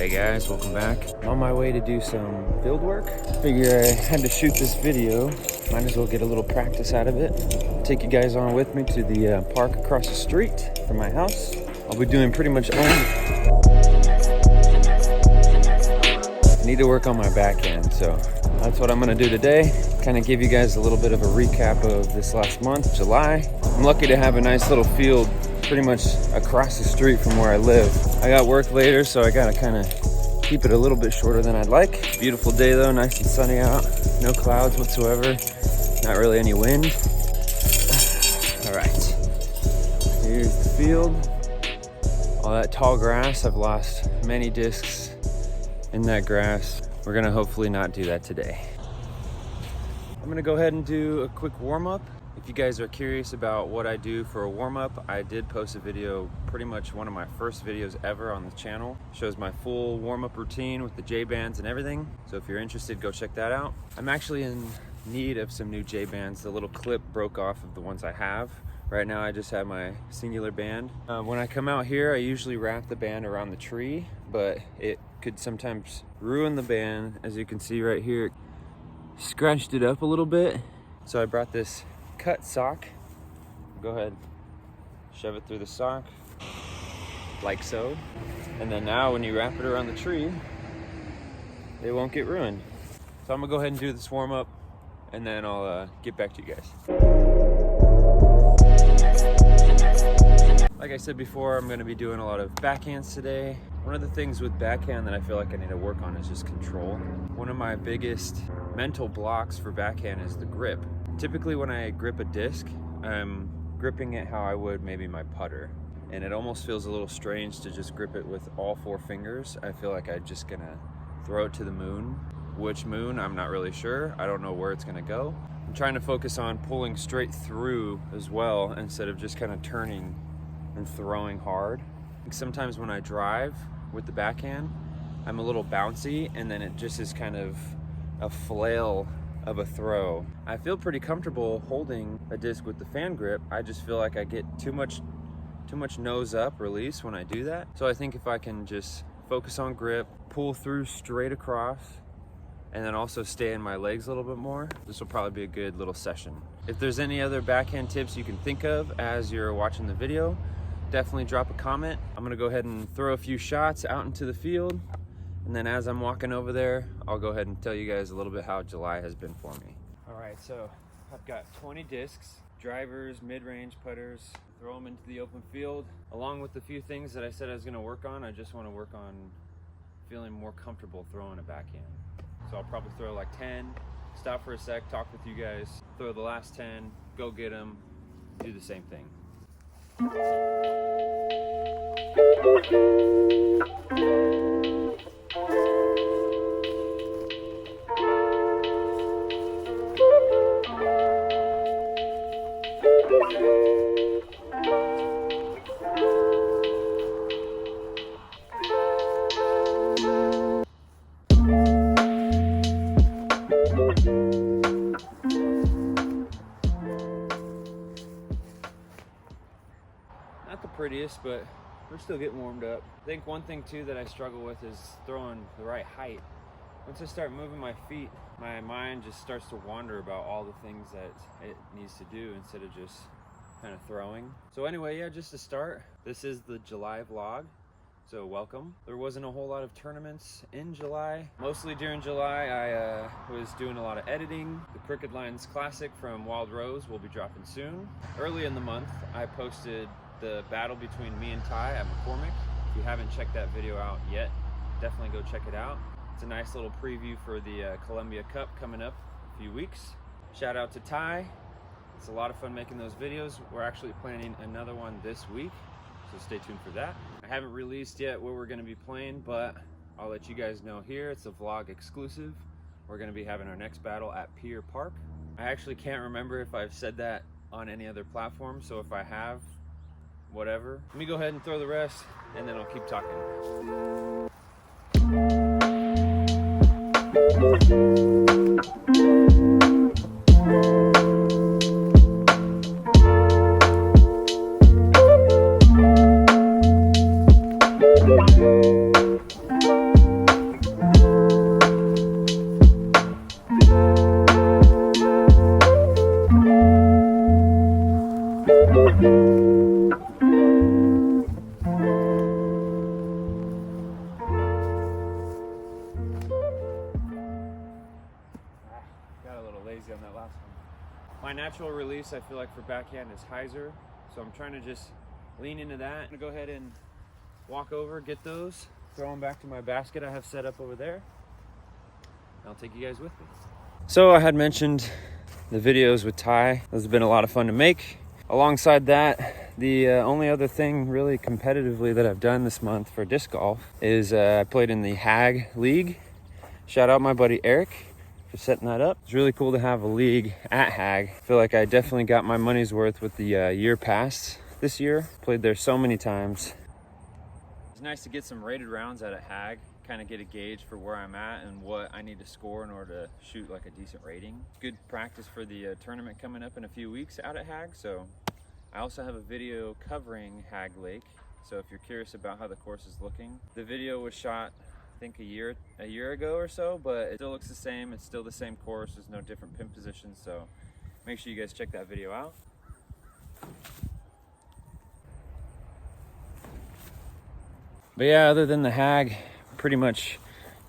Hey guys, welcome back. I'm on my way to do some field work. Figure I had to shoot this video. Might as well get a little practice out of it. Take you guys on with me to the park across the street from my house. I'll be doing pretty much only... I need to work on my backhand, so that's what I'm gonna do today. Kind of give you guys a little bit of a recap of this last month, July. I'm lucky to have a nice little field pretty much across the street from where I live. I got work later, so I gotta kind of keep it a little bit shorter than I'd like. Beautiful day though, nice and sunny out. No clouds whatsoever. Not really any wind. All right, here's the field. All that tall grass, I've lost many discs in that grass. We're gonna hopefully not do that today. I'm gonna go ahead and do a quick warm-up. If you guys are curious about what I do for a warm-up, I did post a video, pretty much one of my first videos ever on the channel. Shows my full warm-up routine with the J-bands and everything. So if you're interested, go check that out. I'm actually in need of some new J-bands. The little clip broke off of the ones I have. Right now I just have my singular band. When I come out here, I usually wrap the band around the tree, but it could sometimes ruin the band. As you can see right here, scratched it up a little bit. So I brought this cut sock. Go ahead, shove it through the sock, like so. And then now when you wrap it around the tree, it won't get ruined. So I'm gonna go ahead and do this warm up, and then I'll get back to you guys. Like I said before, I'm gonna be doing a lot of backhands today. One of the things with backhand that I feel like I need to work on is just control. One of my biggest mental blocks for backhand is the grip. Typically when I grip a disc, I'm gripping it how I would maybe my putter. And it almost feels a little strange to just grip it with all 4 fingers. I feel like I'm just gonna throw it to the moon. Which moon, I'm not really sure. I don't know where it's gonna go. I'm trying to focus on pulling straight through as well, instead of just kind of turning and throwing hard. Sometimes when I drive with the backhand, I'm a little bouncy, and then it just is kind of a flail of a throw. I feel pretty comfortable holding a disc with the fan grip. I just feel like I get too much nose up release when I do that. So I think if I can just focus on grip, pull through straight across, and then also stay in my legs a little bit more, this will probably be a good little session. If there's any other backhand tips you can think of as you're watching the video, definitely drop a comment. I'm gonna go ahead and throw a few shots out into the field, and then as I'm walking over there, I'll go ahead and tell you guys a little bit how July has been for me. All right, so I've got 20 discs, drivers, mid-range putters, throw them into the open field. Along with the few things that I said I was gonna work on, I just wanna work on feeling more comfortable throwing a backhand. So I'll probably throw like 10, stop for a sec, talk with you guys, throw the last 10, go get them, do the same thing. Not the prettiest, but we're still getting warmed up. I think one thing too that I struggle with is throwing the right height. Once I start moving my feet, my mind just starts to wander about all the things that it needs to do instead of just kind of throwing. So anyway, yeah, just to start, this is the July vlog. So welcome. There wasn't a whole lot of tournaments in July. Mostly during July, I was doing a lot of editing. The Crooked Lines Classic from Wild Rose will be dropping soon. Early in the month, I posted the battle between me and Ty at McCormick. If you haven't checked that video out yet, definitely go check it out. It's a nice little preview for the Columbia Cup coming up in a few weeks. Shout out to Ty. It's a lot of fun making those videos. We're actually planning another one this week, so stay tuned for that. I haven't released yet where we're gonna be playing, but I'll let you guys know here. It's a vlog exclusive. We're gonna be having our next battle at Pier Park. I actually can't remember if I've said that on any other platform, so if I have, whatever. Let me go ahead and throw the rest, and then I'll keep talking. My natural release, I feel like for backhand is hyzer, so I'm trying to just lean into that. I'm gonna go ahead and walk over, get those, throw them back to my basket I have set up over there. I'll take you guys with me. So I had mentioned the videos with Ty. Those have been a lot of fun to make. Alongside that, the only other thing really competitively that I've done this month for disc golf is I played in the Hag League. Shout out my buddy Eric for setting that up. It's really cool to have a league at Hag. I feel like I definitely got my money's worth with the year pass this year. Played there so many times. It's nice to get some rated rounds out at Hag, kind of get a gauge for where I'm at and what I need to score in order to shoot like a decent rating. Good practice for the tournament coming up in a few weeks out at Hag. So I also have a video covering Hag Lake. So if you're curious about how the course is looking, the video was shot I think a year ago or so, but it still looks the same. It's still the same course. There's no different pin positions. So make sure you guys check that video out. But yeah, other than the Hag, pretty much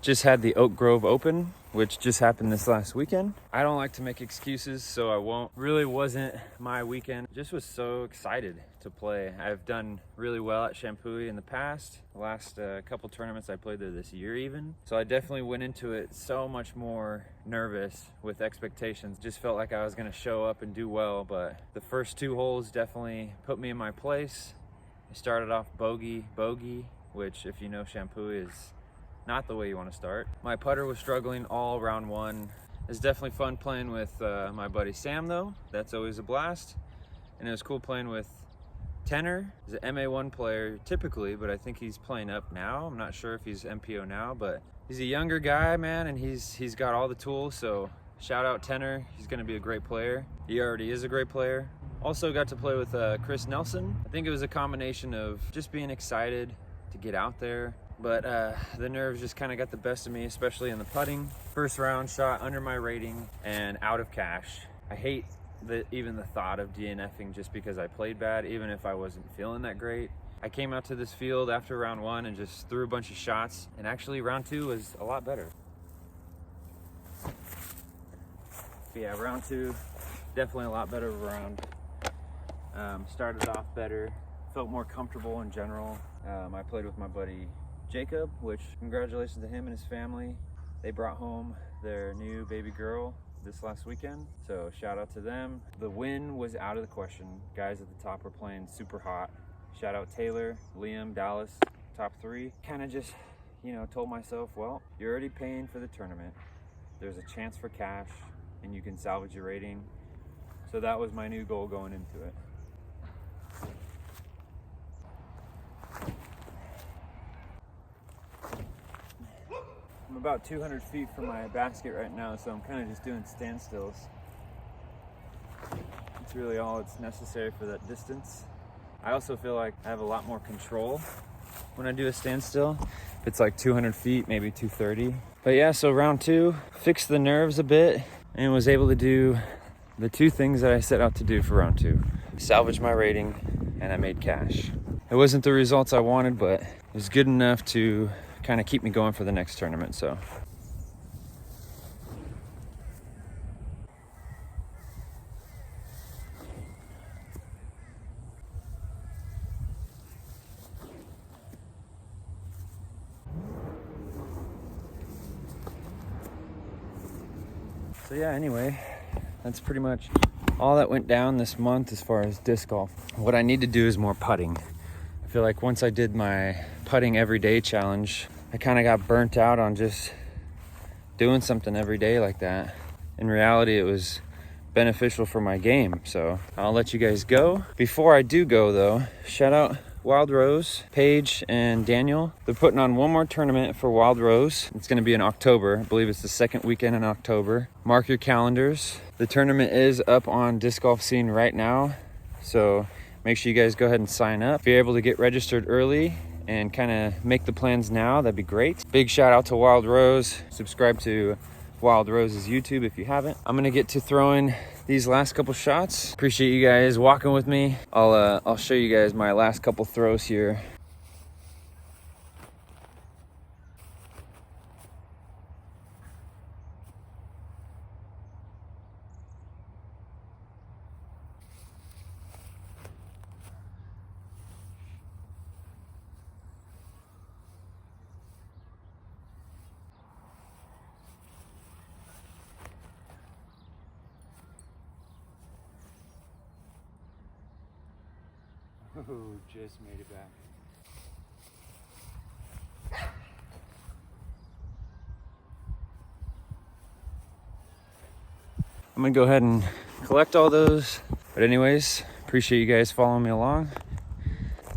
just had the Oak Grove Open, which just happened this last weekend. I don't like to make excuses, so I won't. Really wasn't my weekend. Just was so excited to play. I've done really well at Shampooey in the past. The last couple tournaments I played there this year even. So I definitely went into it so much more nervous with expectations. Just felt like I was gonna show up and do well, but the first 2 holes definitely put me in my place. I started off bogey, which if you know Shampooey is not the way you want to start. My putter was struggling all round 1. It's definitely fun playing with my buddy Sam though. That's always a blast. And it was cool playing with Tenor. He's an MA1 player typically, but I think he's playing up now. I'm not sure if he's MPO now, but he's a younger guy, man, and he's got all the tools. So shout out Tenor. He's gonna be a great player. He already is a great player. Also got to play with Chris Nelson. I think it was a combination of just being excited to get out there, but the nerves just kind of got the best of me, especially in the putting. First round shot under my rating and out of cash. I hate even the thought of DNFing just because I played bad, even if I wasn't feeling that great. I came out to this field after round 1 and just threw a bunch of shots, and actually round 2 was a lot better. But yeah, round 2, definitely a lot better of a round. Started off better, felt more comfortable in general. I played with my buddy Jacob, which congratulations to him and his family. They brought home their new baby girl this last weekend, so shout out to them. The win was out of the question. Guys at the top were playing super hot. Shout out Taylor, Liam, Dallas, top 3. Kind of just, you know, told myself, well, you're already paying for the tournament. There's a chance for cash and you can salvage your rating. So that was my new goal going into it. I'm about 200 feet from my basket right now, so I'm kind of just doing standstills. It's really all that's necessary for that distance. I also feel like I have a lot more control when I do a standstill. If it's like 200 feet, maybe 230. But yeah, so round 2, fixed the nerves a bit and was able to do the 2 things that I set out to do for round 2. Salvage my rating and I made cash. It wasn't the results I wanted, but it was good enough to kind of keep me going for the next tournament. So yeah, anyway, that's pretty much all that went down this month as far as disc golf. What I need to do is more putting. I feel like once I did my putting every day challenge, I kind of got burnt out on just doing something every day like that. In reality, it was beneficial for my game, so I'll let you guys go. Before I do go though, shout out Wild Rose, Paige and Daniel. They're putting on one more tournament for Wild Rose. It's gonna be in October. I believe it's the 2nd weekend in October. Mark your calendars. The tournament is up on Disc Golf Scene right now, so make sure you guys go ahead and sign up. If you're able to get registered early and kind of make the plans now, that'd be great. Big shout out to Wild Rose. Subscribe to Wild Rose's YouTube if you haven't. I'm gonna get to throwing these last couple shots. Appreciate you guys walking with me. I'll show you guys my last couple throws here. Oh, just made it back. I'm gonna go ahead and collect all those. But anyways, appreciate you guys following me along.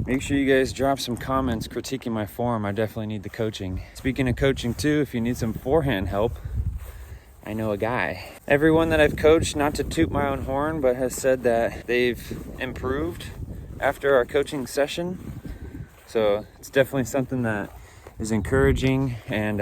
Make sure you guys drop some comments critiquing my form. I definitely need the coaching. Speaking of coaching too, if you need some forehand help, I know a guy. Everyone that I've coached, not to toot my own horn, but has said that they've improved after our coaching session. So it's definitely something that is encouraging. And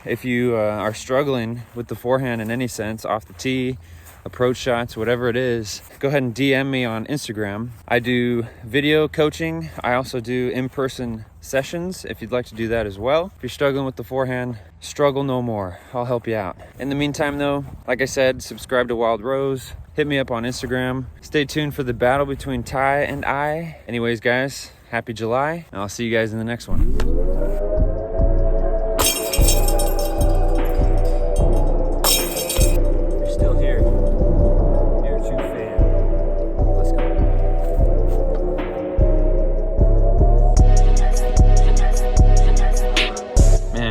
if you are struggling with the forehand in any sense, off the tee, approach shots, whatever it is, go ahead and DM me on Instagram. I do video coaching. I also do in-person sessions if you'd like to do that as well. If you're struggling with the forehand, struggle no more. I'll help you out. In the meantime though, like I said, subscribe to Wild Rose. Hit me up on Instagram. Stay tuned for the battle between Ty and I. Anyways, guys, happy July, and I'll see you guys in the next one.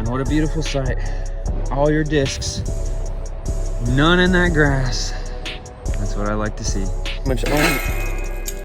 What a beautiful sight. All your discs, none in that grass. That's what I like to see. Much